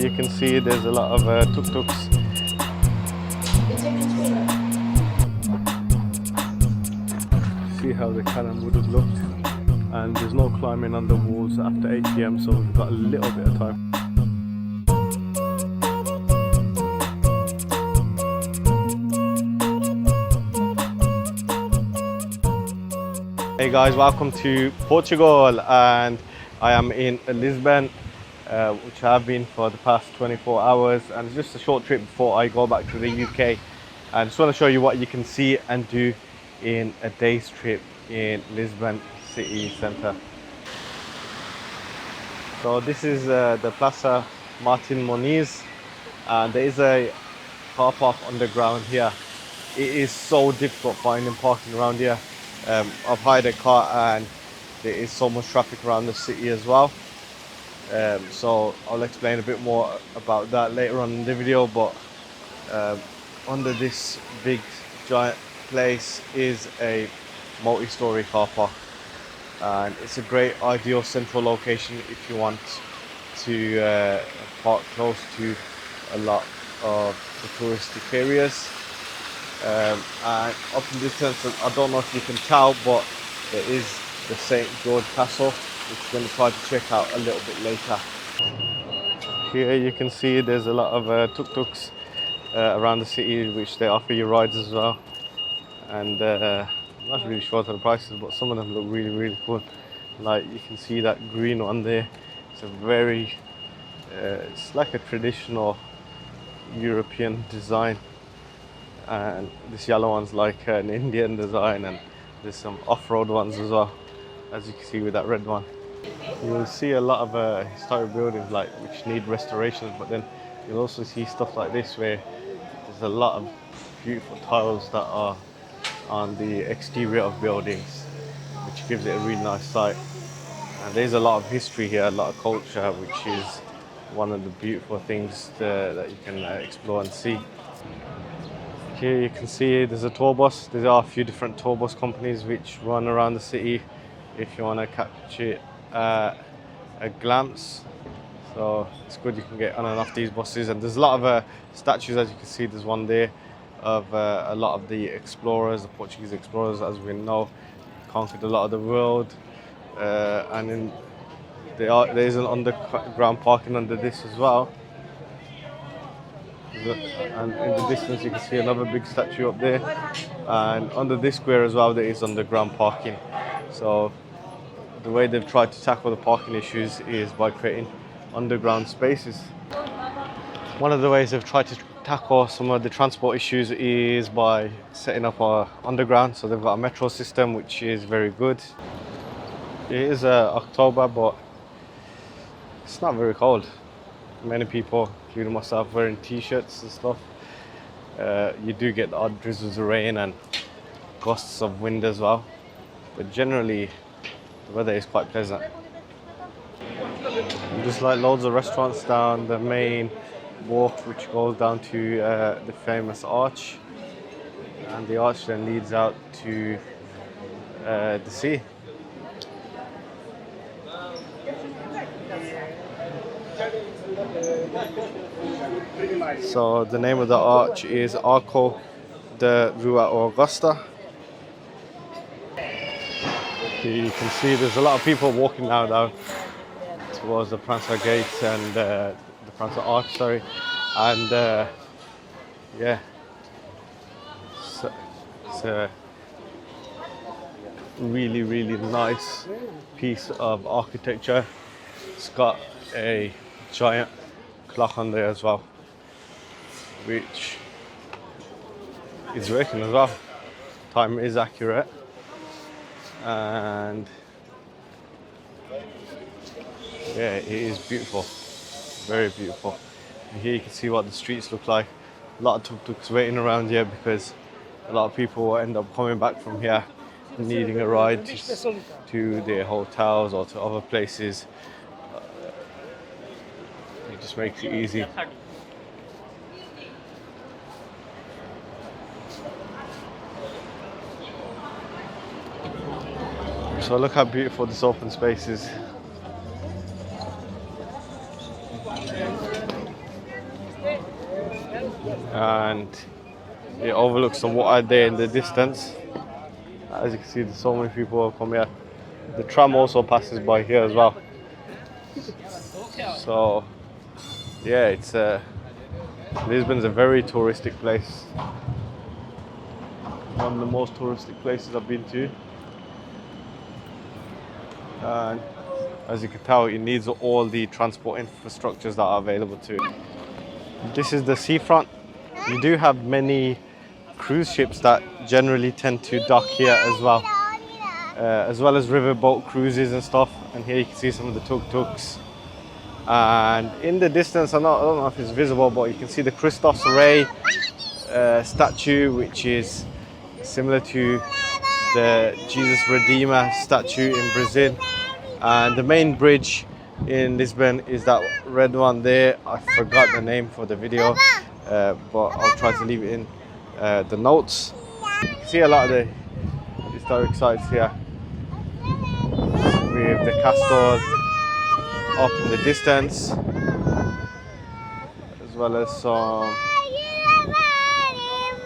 You can see there's a lot of tuk-tuks. See how the cannon would have looked. And there's no climbing on the walls after 8 p.m, so we've got a little bit of time. Hey guys, welcome to Portugal, and I am in Lisbon, which I have been for the past 24 hours, and it's just a short trip before I go back to the UK. I just want to show you what you can see and do in a day's trip in Lisbon city centre. So this is the Plaza Martin Moniz, and there is a car park underground here. It is so difficult finding parking around here. I've hired a car and there is so much traffic around the city as well. So I'll explain a bit more about that later on in the video, but under this big giant place is a multi-story car park, and it's a great ideal central location if you want to park close to a lot of the touristic areas. And up in the distance, I don't know if you can tell, but there is the St. George Castle, which we're going to try to check out a little bit later. Here you can see there's a lot of tuk-tuks around the city, which they offer you rides as well. And I'm not really sure of the prices, but some of them look really cool. Like you can see that green one there. It's a very, it's like a traditional European design. And this yellow one's like an Indian design, and there's some off-road ones as well, as you can see with that red one. You will see a lot of historic buildings which need restorations, but then you'll also see stuff like this where there's a lot of beautiful tiles that are on the exterior of buildings, which gives it a really nice sight. And there's a lot of history here, a lot of culture, which is one of the beautiful things that you can explore and see. Here you can see there's a tour bus. There are a few different tour bus companies which run around the city if you want to catch it at a glance. So it's good, you can get on and off these buses. And there's a lot of statues, as you can see. There's one there of a lot of the explorers, the Portuguese explorers, as we know, conquered a lot of the world. And then there is an underground parking under this as well. And in the distance you can see another big statue up there, and under this square as well there is underground parking. So the way they've tried to tackle the parking issues is by creating underground spaces. One of the ways they've tried to tackle some of the transport issues is by setting up underground. So they've got a metro system, which is very good. It is October, but it's not very cold. Many people, including myself, wearing t-shirts and stuff. You do get the odd drizzles of rain and gusts of wind as well, but generally the weather is quite pleasant. Just like loads of restaurants down the main walk, which goes down to the famous arch, and the arch then leads out to the sea. So the name of the arch is Arco de Rua Augusta. Here you can see there's a lot of people walking now though towards the Prancer Gate and the Prancer Arch, sorry. And yeah, it's a really nice piece of architecture. It's got a giant clock on there as well, which is working as well. Time is accurate, and yeah, it is beautiful, very beautiful. And here you can see what the streets look like. A lot of tuk-tuks waiting around here because a lot of people will end up coming back from here needing a ride to their hotels or to other places. It just makes it easy. So look how beautiful this open space is. and it overlooks the water there in the distance. As you can see, there's so many people come here. The tram also passes by here as well. So yeah, it's Lisbon's a very touristic place. One of the most touristic places I've been to. And as you can tell, it needs all the transport infrastructures that are available to it. This is the seafront. You do have many cruise ships that generally tend to dock here as well as riverboat cruises and stuff. And here you can see some of the tuk-tuks. And in the distance, I don't know if it's visible, but you can see the Christos Rey statue, which is similar to the Jesus Redeemer statue in Brazil. And the main bridge in Lisbon is that red one there. I forgot the name for the video, but I'll try to leave it in the notes. You can see a lot of the historic sites here with the castles up in the distance, as well as some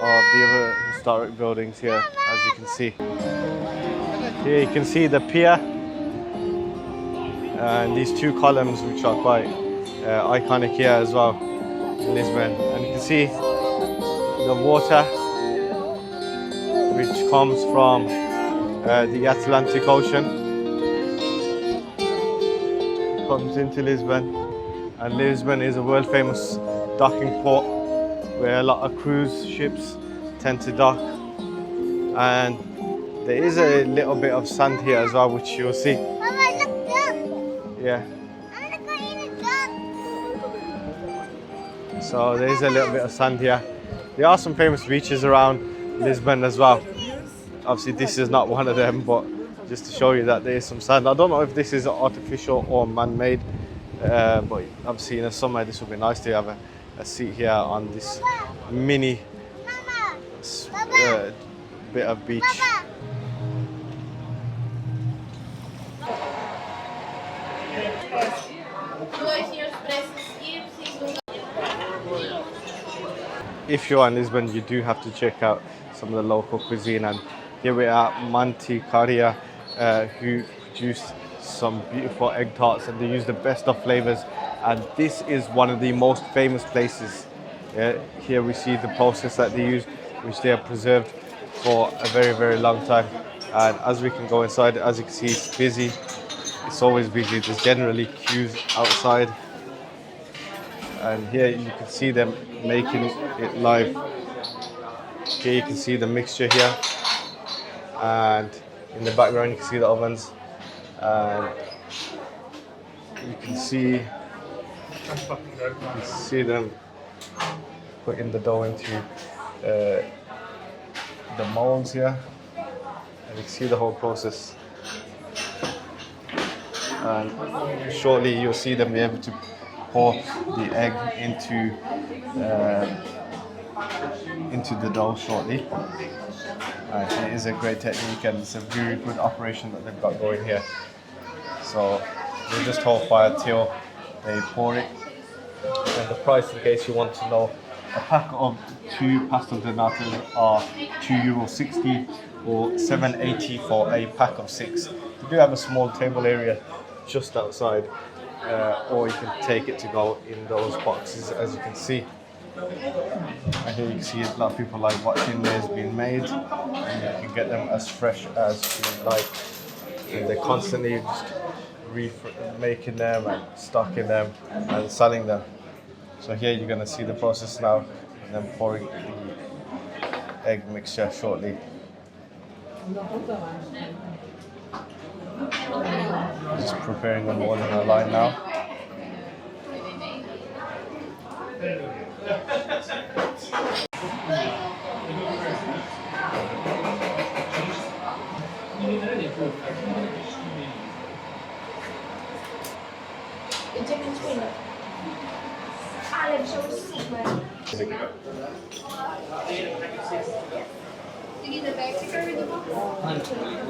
of the other historic buildings here, as you can see. Here you can see the pier and these two columns, which are quite iconic here as well in Lisbon. And you can see the water which comes from the Atlantic Ocean, comes into Lisbon. And Lisbon is a world famous docking port where a lot of cruise ships tend to dock. And there is a little bit of sand here as well, which you'll see. Yeah. So there is a little bit of sand here. There are some famous beaches around Lisbon as well. Obviously this is not one of them, but just to show you that there is some sand. I don't know if this is artificial or man-made, but obviously in the summer this would be nice to have a seat here on this mini bit of beach. If you're in Lisbon, you do have to check out some of the local cuisine. And here we are at Manticaria, who produce some beautiful egg tarts, and they use the best of flavors. And this is one of the most famous places. Here we see the process that they use, which they have preserved for a very, very long time. And as we can go inside, as you can see, it's busy. It's always busy. There's generally queues outside. And here you can see them making it live. Here you can see the mixture here. And in the background you can see the ovens. And you can see them putting the dough into the molds here. And you can see the whole process. And shortly you'll see them be able to pour the egg into the dough shortly. It is a great technique, and it's a very good operation that they've got going here. So they just hold fire till they pour it. And the price, in case you want to know, a pack of 2 pasta donatas are €2.60 or €7.80 for a pack of 6. You do have a small table area just outside, or you can take it to go in those boxes, as you can see. And here you can see a lot of people like watching theirs being made, and you can get them as fresh as you like. And they're constantly just making them and stocking them and selling them. So here you're going to see the process now, and then pouring the egg mixture shortly. Just preparing them all in a line now.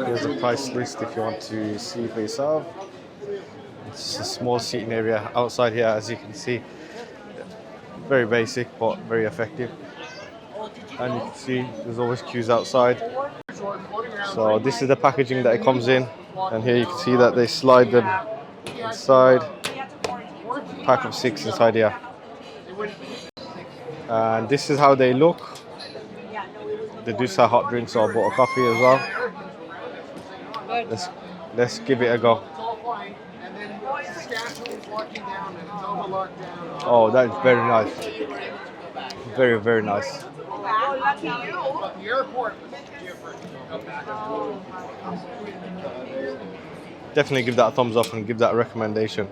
Here's the price list if you want to see for yourself. It's a small seating area outside here, as you can see. very basic but very effective. And you can see there's always queues outside. So this is the packaging that it comes in, and here you can see that they slide them inside. Pack of 6 inside here. And this is how they look. They do sell hot drinks, so I bought a coffee as well. Let's give it a go. Oh, that is very nice. Very, very nice. Definitely give that a thumbs up and give that a recommendation.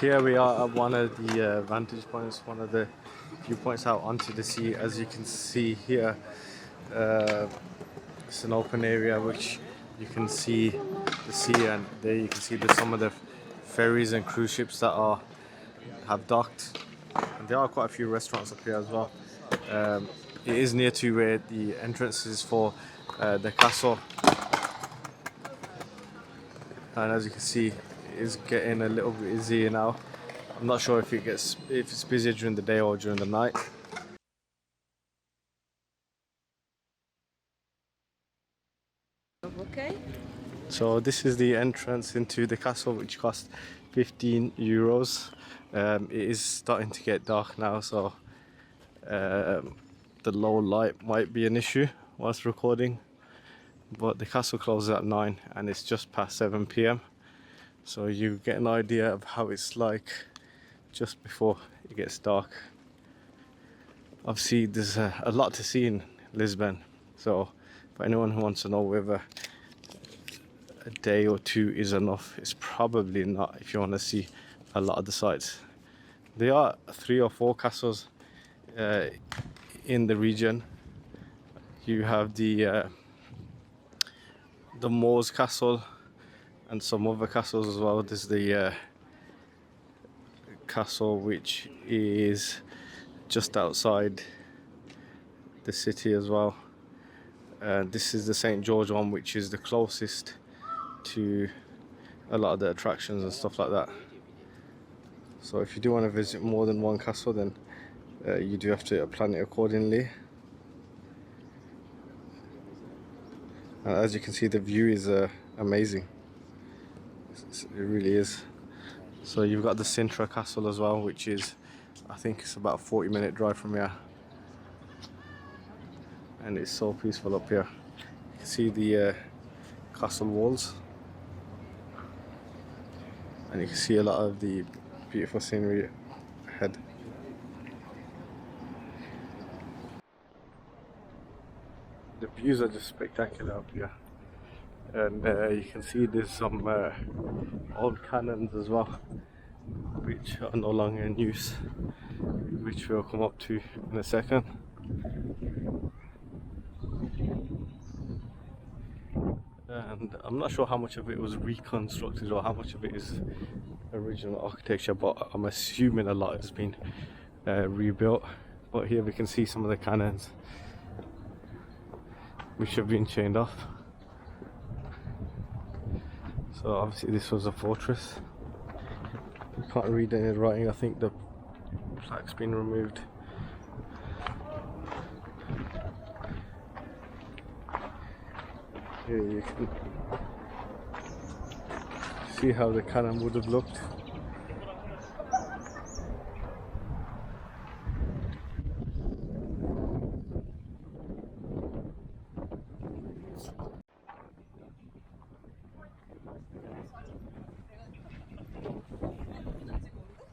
Here we are at one of the vantage points, one of the viewpoints out onto the sea. As you can see here, it's an open area which you can see the sea, and there you can see some of the ferries and cruise ships that have docked. And there are quite a few restaurants up here as well. It is near to where the entrance is for the castle, and as you can see, it is getting a little bit busier now. I'm not sure if it's busier during the day or during the night. Okay. So this is the entrance into the castle, which cost 15 euros. It is starting to get dark now, so the low light might be an issue whilst recording. But the castle closes at 9 and it's just past 7 p.m. So you get an idea of how it's like just before it gets dark. Obviously there's a lot to see in Lisbon, so for anyone who wants to know whether a day or two is enough, it's probably not if you want to see a lot of the sights. There are 3 or 4 castles in the region. You have the Moors Castle and some other castles as well. There's the castle which is just outside the city as well. This is the St. George one, which is the closest to a lot of the attractions and stuff like that. So if you do want to visit more than one castle, then you do have to plan it accordingly. As you can see, the view is amazing. It really is. So you've got the Sintra Castle as well, which is, I think it's about a 40-minute drive from here. And it's so peaceful up here. You can see the castle walls. And you can see a lot of the beautiful scenery ahead. The views are just spectacular up here. And you can see there's some old cannons as well, which are no longer in use, which we'll come up to in a second. And I'm not sure how much of it was reconstructed or how much of it is original architecture, but I'm assuming a lot has been rebuilt. But here we can see some of the cannons which have been chained off. So obviously this was a fortress. You can't read any writing. I think the plaque's been removed. Here you can see how the cannon would have looked.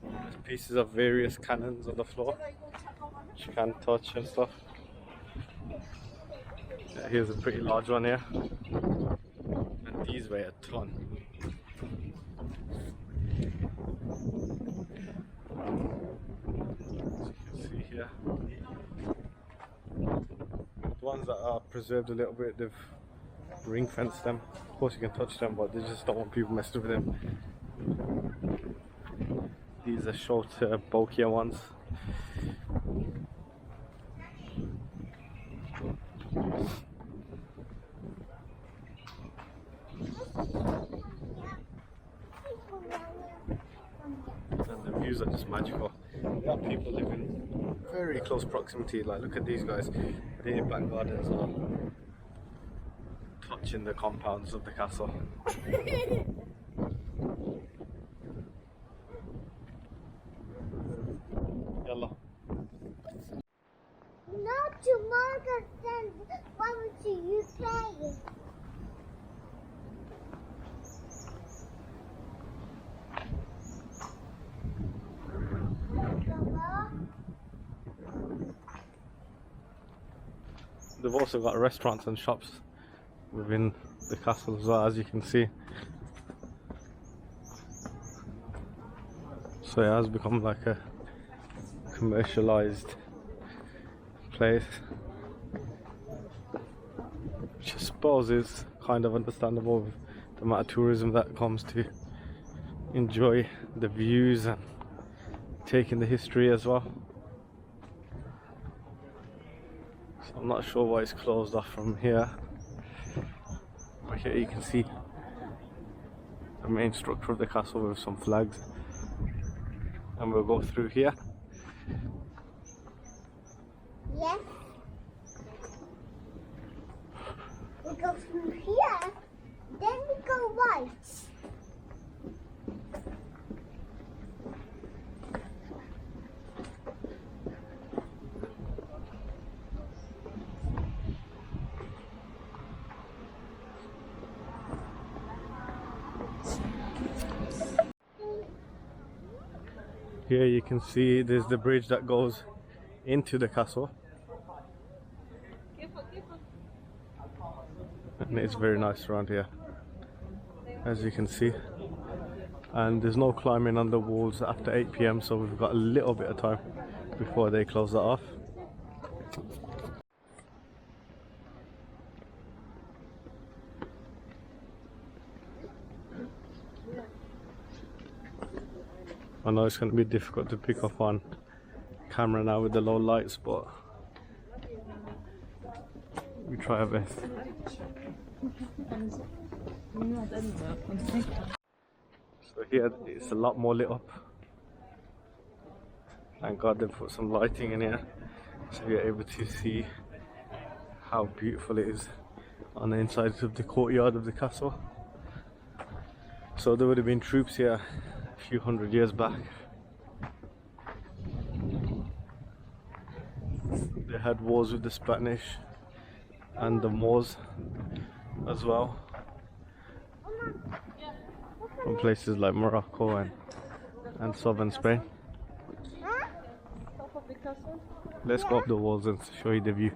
There's pieces of various cannons on the floor which you can touch and stuff. Here's a pretty large one here, and these weigh a ton. As you can see here, the ones that are preserved a little bit, they've ring fenced them. Of course you can touch them, but they just don't want people messing with them. These are shorter, bulkier ones. views are just magical. We have people living very close proximity. Like, look at these guys. They're in back gardens are touching the compounds of the castle. Yalla. Not tomorrow, then why would you play? They've also got restaurants and shops within the castle as well, as you can see. So it has become like a commercialized place, which I suppose is kind of understandable with the amount of tourism that comes to enjoy the views and taking the history as well. So I'm not sure why it's closed off from here, but here you can see the main structure of the castle with some flags, and we'll go through here. Yes. We go through here, then we go right. Here you can see there's the bridge that goes into the castle, and it's very nice around here, as you can see. And there's no climbing on the walls after 8 PM, so we've got a little bit of time before they close that off. I know it's going to be difficult to pick up on camera now with the low lights, but we try our best. So here it's a lot more lit up. Thank God they put some lighting in here, so you're able to see how beautiful it is on the inside of the courtyard of the castle. So there would have been troops here a few hundred years back. They had wars with the Spanish and the Moors as well, from places like Morocco and southern Spain. Let's go up the walls and show you the view.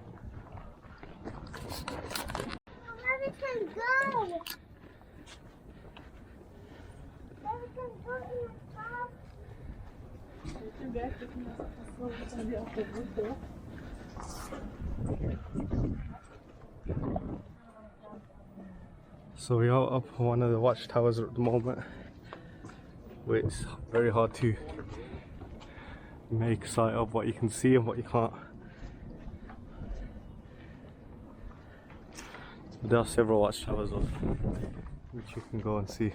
Where we can go? Where we can go in the top? So we are up one of the watchtowers at the moment, where it's very hard to make sight of what you can see and what you can't. There are several watchtowers up which you can go and see.